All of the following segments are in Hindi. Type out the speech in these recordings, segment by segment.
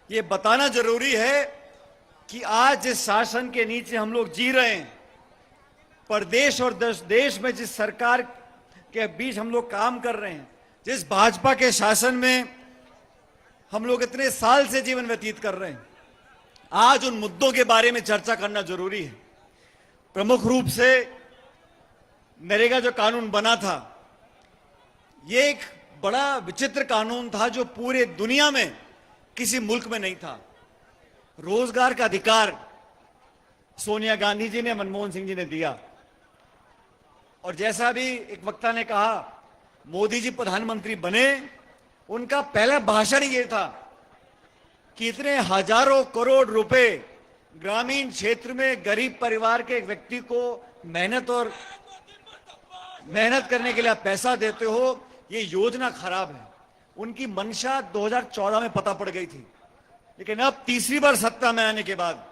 ये बताना जरूरी है कि आज जिस शासन के नीचे हम लोग जी रहे हैं, प्रदेश और देश में जिस सरकार के बीच हम लोग काम कर रहे हैं, जिस भाजपा के शासन में हम लोग इतने साल से जीवन व्यतीत कर रहे हैं, आज उन मुद्दों के बारे में चर्चा करना जरूरी है। प्रमुख रूप से नरेगा जो कानून बना था, ये एक बड़ा विचित्र कानून था जो पूरे दुनिया में किसी मुल्क में नहीं था। रोजगार का अधिकार सोनिया गांधी जी ने, मनमोहन सिंह जी ने दिया, और जैसा भी एक वक्ता ने कहा, मोदी जी प्रधानमंत्री बने, उनका पहला भाषण ये था कि इतने हजारों करोड़ रुपए ग्रामीण क्षेत्र में गरीब परिवार के एक व्यक्ति को मेहनत करने के लिए आप पैसा देते हो, ये योजना खराब है। उनकी मंशा 2014 में पता पड़ गई थी, लेकिन अब तीसरी बार सत्ता में आने के बाद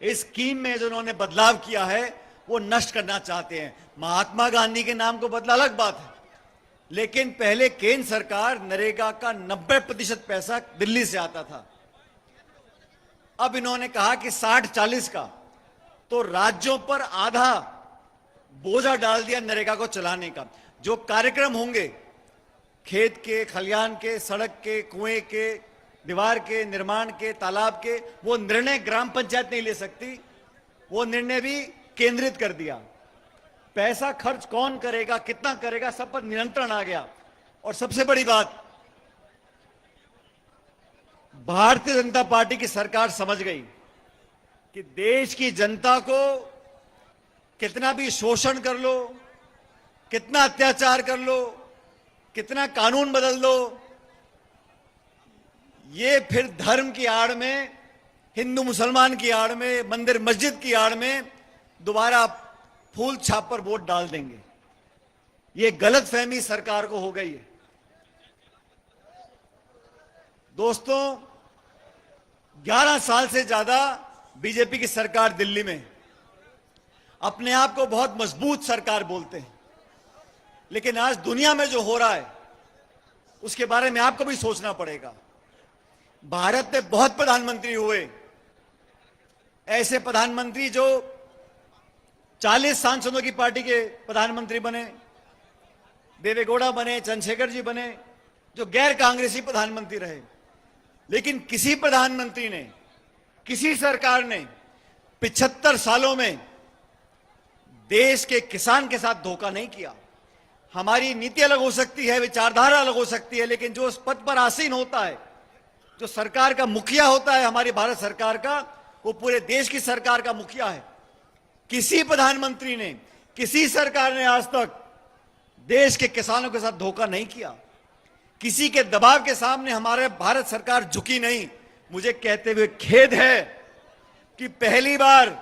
इस स्कीम में जो उन्होंने बदलाव किया है वो नष्ट करना चाहते हैं। महात्मा गांधी के नाम को बदला अलग बात है, लेकिन पहले केंद्र सरकार नरेगा का 90% पैसा दिल्ली से आता था। अब इन्होंने कहा कि 60-40 का, तो राज्यों पर आधा बोझा डाल दिया नरेगा को चलाने का। जो कार्यक्रम होंगे खेत के, खलियान के, सड़क के, कुएं के, दीवार के, निर्माण के, तालाब के, वो निर्णय ग्राम पंचायत नहीं ले सकती, वो निर्णय भी केंद्रित कर दिया। पैसा खर्च कौन करेगा, कितना करेगा, सब पर नियंत्रण आ गया। और सबसे बड़ी बात, भारतीय जनता पार्टी की सरकार समझ गई कि देश की जनता को कितना भी शोषण कर लो, कितना अत्याचार कर लो, कितना कानून बदल दो, ये फिर धर्म की आड़ में, हिंदू मुसलमान की आड़ में, मंदिर मस्जिद की आड़ में दोबारा फूल छाप पर वोट डाल देंगे। ये गलतफहमी सरकार को हो गई है। दोस्तों, 11 साल से ज्यादा बीजेपी की सरकार दिल्ली में, अपने आप को बहुत मजबूत सरकार बोलते हैं, लेकिन आज दुनिया में जो हो रहा है उसके बारे में आपको भी सोचना पड़ेगा। भारत में बहुत प्रधानमंत्री हुए, ऐसे प्रधानमंत्री जो 40 सांसदों की पार्टी के प्रधानमंत्री बने, देवेगौड़ा बने, चंद्रशेखर जी बने, जो गैर कांग्रेसी प्रधानमंत्री रहे, लेकिन किसी प्रधानमंत्री ने, किसी सरकार ने 75 सालों में देश के किसान के साथ धोखा नहीं किया। हमारी नीति अलग हो सकती है, विचारधारा अलग हो सकती है, लेकिन जो उस पद पर आसीन होता है, जो सरकार का मुखिया होता है हमारी भारत सरकार का, वो पूरे देश की सरकार का मुखिया है। किसी प्रधानमंत्री ने, किसी सरकार ने आज तक देश के किसानों के साथ धोखा नहीं किया। किसी के दबाव के सामने हमारे भारत सरकार झुकी नहीं। मुझे कहते हुए खेद है कि पहली बार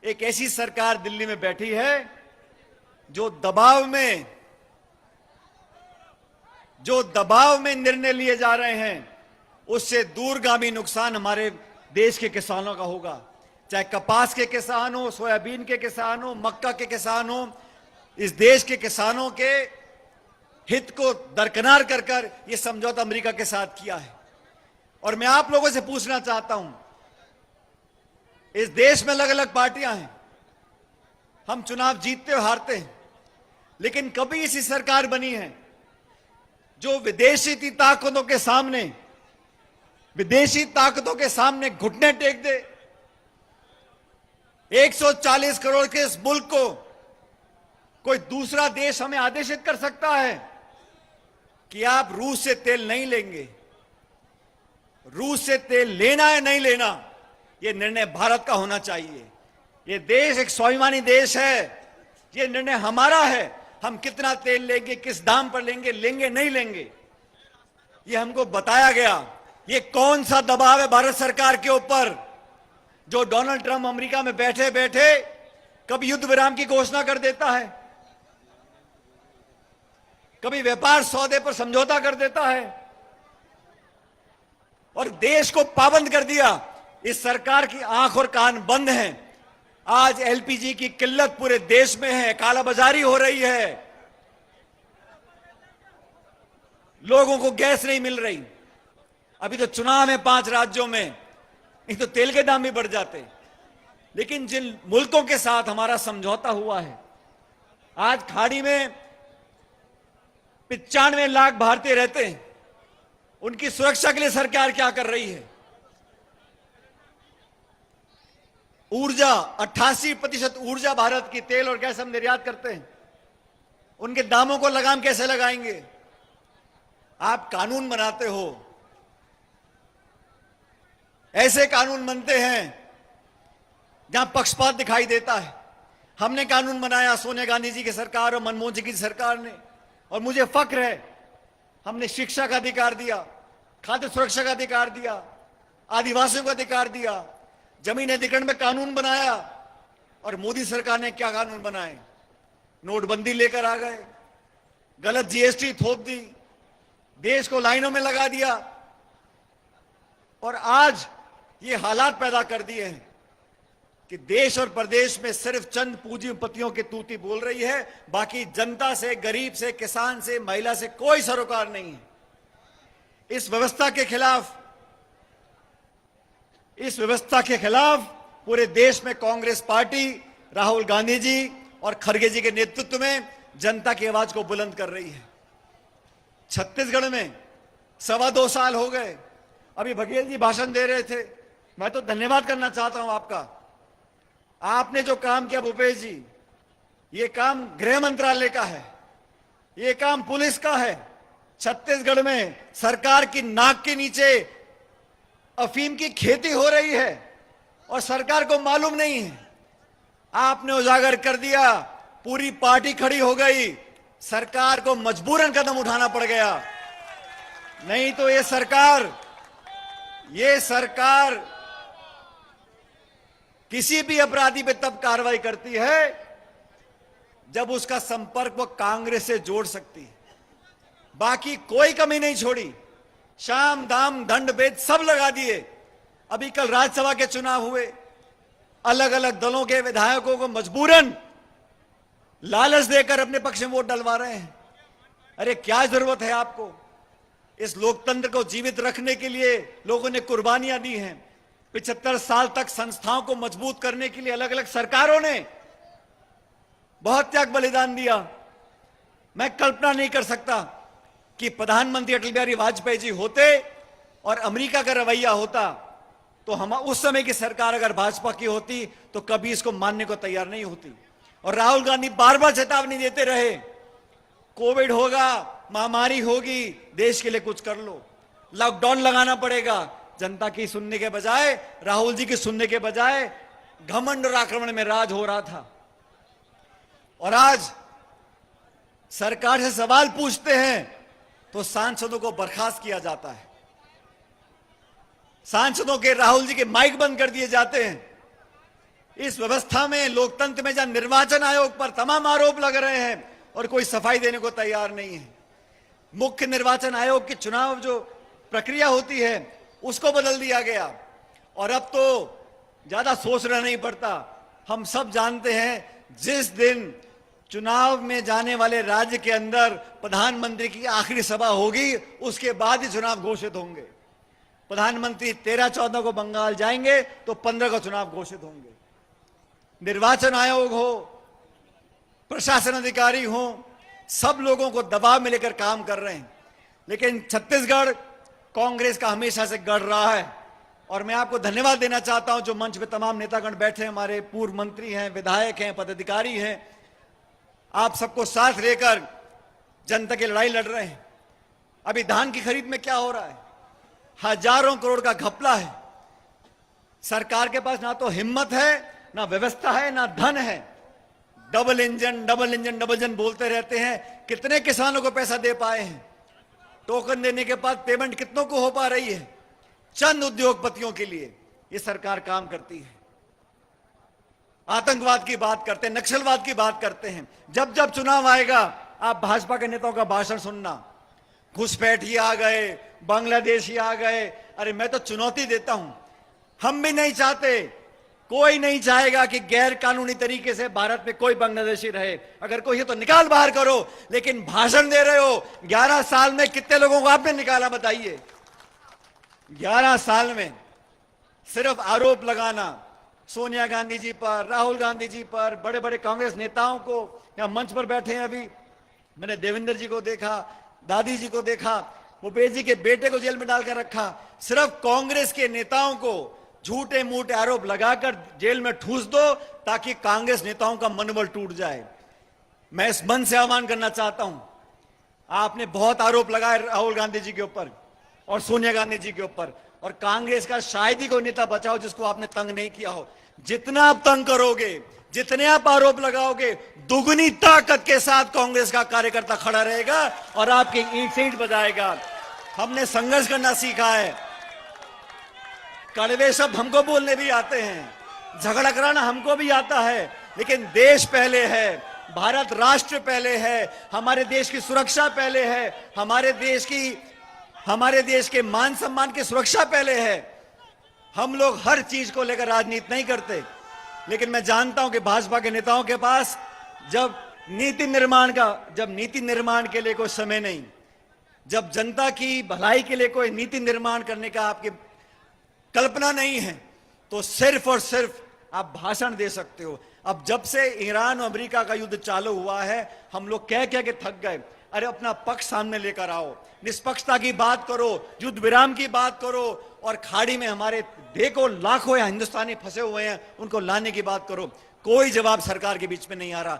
एक ऐसी सरकार दिल्ली में बैठी है जो दबाव में निर्णय लिए जा रहे हैं, उससे दूरगामी नुकसान हमारे देश के किसानों का होगा। चाहे कपास के किसान हो, सोयाबीन के किसान हो, मक्का के किसान हो, इस देश के किसानों के हित को दरकिनार कर कर यह समझौता अमेरिका के साथ किया है। और मैं आप लोगों से पूछना चाहता हूं, इस देश में अलग अलग पार्टियां हैं, हम चुनाव जीतते और हारते हैं, लेकिन कभी ऐसी सरकार बनी है जो विदेशी ताकतों के सामने घुटने टेक दे? 140 करोड़ के इस मुल्क को कोई दूसरा देश हमें आदेशित कर सकता है कि आप रूस से तेल नहीं लेंगे? रूस से तेल लेना है नहीं लेना, यह निर्णय भारत का होना चाहिए। यह देश एक स्वाभिमानी देश है, यह निर्णय हमारा है। हम कितना तेल लेंगे, किस दाम पर लेंगे, लेंगे नहीं लेंगे, यह हमको बताया गया। यह कौन सा दबाव है भारत सरकार के ऊपर, जो डोनाल्ड ट्रंप अमेरिका में बैठे बैठे कभी युद्ध विराम की घोषणा कर देता है, कभी व्यापार सौदे पर समझौता कर देता है और देश को पाबंद कर दिया। इस सरकार की आंख और कान बंद हैं। आज एलपीजी की किल्लत पूरे देश में है, कालाबाजारी हो रही है, लोगों को गैस नहीं मिल रही। अभी तो चुनाव है 5 राज्यों में, नहीं तो तेल के दाम भी बढ़ जाते। लेकिन जिन मुल्कों के साथ हमारा समझौता हुआ है, आज खाड़ी में 95 लाख भारतीय रहते हैं, उनकी सुरक्षा के लिए सरकार क्या कर रही है? ऊर्जा, 88% ऊर्जा भारत की तेल और गैस हम निर्यात करते हैं, उनके दामों को लगाम कैसे लगाएंगे? आप कानून बनाते हो, ऐसे कानून बनते हैं जहां पक्षपात दिखाई देता है। हमने कानून बनाया सोनिया गांधी जी की सरकार और मनमोहन सिंह की सरकार ने, और मुझे फक्र है हमने शिक्षा का अधिकार दिया, खाद्य सुरक्षा का अधिकार दिया, आदिवासियों का अधिकार दिया, जमीन अधिग्रहण में कानून बनाया। और मोदी सरकार ने क्या कानून बनाए? नोटबंदी लेकर आ गए, गलत जीएसटी थोप दी, देश को लाइनों में लगा दिया, और आज ये हालात पैदा कर दिए हैं कि देश और प्रदेश में सिर्फ चंद पूंजीपतियों की तूती बोल रही है, बाकी जनता से, गरीब से, किसान से, महिला से कोई सरोकार नहीं है। इस व्यवस्था के खिलाफ पूरे देश में कांग्रेस पार्टी राहुल गांधी जी और खड़गे जी के नेतृत्व में जनता की आवाज को बुलंद कर रही है। छत्तीसगढ़ में 2.25 साल हो गए, अभी बघेल जी भाषण दे रहे थे, मैं तो धन्यवाद करना चाहता हूं आपका। आपने जो काम किया भूपेश जी, ये काम गृह मंत्रालय का है, ये काम पुलिस का है। छत्तीसगढ़ में सरकार की नाक के नीचे अफीम की खेती हो रही है और सरकार को मालूम नहीं है। आपने उजागर कर दिया, पूरी पार्टी खड़ी हो गई, सरकार को मजबूरन कदम उठाना पड़ गया। नहीं तो ये सरकार किसी भी अपराधी पे तब कार्रवाई करती है जब उसका संपर्क वो कांग्रेस से जोड़ सकती है। बाकी कोई कमी नहीं छोड़ी, शाम दाम दंड भेद सब लगा दिए। अभी कल राज्यसभा के चुनाव हुए, अलग अलग दलों के विधायकों को मजबूरन लालच देकर अपने पक्ष में वोट डलवा रहे हैं। अरे क्या जरूरत है आपको? इस लोकतंत्र को जीवित रखने के लिए लोगों ने कुर्बानियां दी हैं। 75 साल तक संस्थाओं को मजबूत करने के लिए अलग अलग सरकारों ने बहुत त्याग बलिदान दिया। मैं कल्पना नहीं कर सकता कि प्रधानमंत्री अटल बिहारी वाजपेयी जी होते और अमेरिका का रवैया होता तो हम उस समय की सरकार अगर भाजपा की होती तो कभी इसको मानने को तैयार नहीं होती। और राहुल गांधी बार बार चेतावनी देते रहे, कोविड होगा, महामारी होगी, देश के लिए कुछ कर लो, लॉकडाउन लगाना पड़ेगा। जनता की सुनने के बजाय, राहुल जी की सुनने के बजाय घमंड और आक्रमण में राज हो रहा था। और आज सरकार से सवाल पूछते हैं तो सांसदों को बर्खास्त किया जाता है, सांसदों के, राहुल जी के माइक बंद कर दिए जाते हैं। इस व्यवस्था में, लोकतंत्र में, जहां निर्वाचन आयोग पर तमाम आरोप लग रहे हैं और कोई सफाई देने को तैयार नहीं है। मुख्य निर्वाचन आयोग की चुनाव जो प्रक्रिया होती है उसको बदल दिया गया, और अब तो ज्यादा सोचना नहीं पड़ता। हम सब जानते हैं जिस दिन चुनाव में जाने वाले राज्य के अंदर प्रधानमंत्री की आखिरी सभा होगी, उसके बाद ही चुनाव घोषित होंगे। प्रधानमंत्री 13-14 को बंगाल जाएंगे तो 15 को चुनाव घोषित होंगे। निर्वाचन आयोग हो, प्रशासन अधिकारी हो, सब लोगों को दबाव में लेकर काम कर रहे हैं। लेकिन छत्तीसगढ़ कांग्रेस का हमेशा से गढ़ रहा है, और मैं आपको धन्यवाद देना चाहता हूं जो मंच पे तमाम नेतागण बैठे हैं, हमारे पूर्व मंत्री हैं, विधायक हैं, पदाधिकारी हैं, आप सबको साथ लेकर जनता की लड़ाई लड़ रहे हैं। अभी धान की खरीद में क्या हो रहा है? हजारों करोड़ का घपला है। सरकार के पास ना तो हिम्मत है, ना व्यवस्था है, ना धन है। डबल इंजन बोलते रहते हैं। कितने किसानों को पैसा दे पाए हैं? टोकन देने के बाद पेमेंट कितनों को हो पा रही है? चंद उद्योगपतियों के लिए ये सरकार काम करती है। आतंकवाद की बात करते हैं, नक्सलवाद की बात करते हैं। जब जब चुनाव आएगा आप भाजपा के नेताओं का भाषण सुनना, घुसपैठी आ गए, बांग्लादेशी आ गए। अरे मैं तो चुनौती देता हूं, हम भी नहीं चाहते, कोई नहीं चाहेगा कि गैर कानूनी तरीके से भारत में कोई बांग्लादेशी रहे। अगर कोई है तो निकाल बाहर करो, लेकिन भाषण दे रहे हो। 11 साल में कितने लोगों को आपने निकाला बताइए? 11 साल में सिर्फ आरोप लगाना सोनिया गांधी जी पर, राहुल गांधी जी पर, बड़े बड़े कांग्रेस नेताओं को, यहां मंच पर बैठे हैं अभी, मैंने देवेंद्र जी को देखा, दादी जी को देखा, भूपेश जी के बेटे को जेल में डालकर रखा। सिर्फ कांग्रेस के नेताओं को झूठे मूठे आरोप लगाकर जेल में ठूस दो ताकि कांग्रेस नेताओं का मनोबल टूट जाए। मैं इस मन से आह्वान करना चाहता हूं, आपने बहुत आरोप लगाए राहुल गांधी जी के ऊपर और सोनिया गांधी जी के ऊपर, और कांग्रेस का शायद ही कोई नेता बचाओ जिसको आपने तंग नहीं किया हो। जितना आप तंग करोगे, जितने आप आरोप लगाओगे, दुगनी ताकत के साथ कांग्रेस का कार्यकर्ता खड़ा रहेगा और आपकी ईंट से ईंट बजाएगा। हमने संघर्ष करना सीखा है, कड़वे शब्द हमको बोलने भी आते हैं, झगड़ा कराना हमको भी आता है, लेकिन देश पहले है, भारत राष्ट्र पहले है, हमारे देश की सुरक्षा पहले है, हमारे देश के मान सम्मान की सुरक्षा पहले है। हम लोग हर चीज को लेकर राजनीति नहीं करते, लेकिन मैं जानता हूं कि भाजपा के नेताओं के पास जब नीति निर्माण के लिए कोई समय नहीं, जब जनता की भलाई के लिए कोई नीति निर्माण करने का आपकी कल्पना नहीं है, तो सिर्फ और सिर्फ आप भाषण दे सकते हो। अब जब से ईरान और अमेरिका का युद्ध चालू हुआ है, हम लोग कह के थक गए। अरे अपना पक्ष सामने लेकर आओ, निष्पक्षता की बात करो, युद्ध विराम की बात करो, और खाड़ी में हमारे देखो लाखों या हिंदुस्तानी फंसे हुए हैं, उनको लाने की बात करो। कोई जवाब सरकार के बीच में नहीं आ रहा।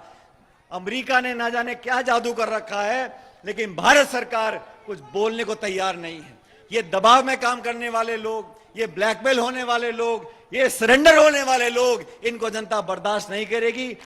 अमेरिका ने ना जाने क्या जादू कर रखा है, लेकिन भारत सरकार कुछ बोलने को तैयार नहीं है। ये दबाव में काम करने वाले लोग, ये ब्लैकमेल होने वाले लोग, ये सरेंडर होने वाले लोग, इनको जनता बर्दाश्त नहीं करेगी।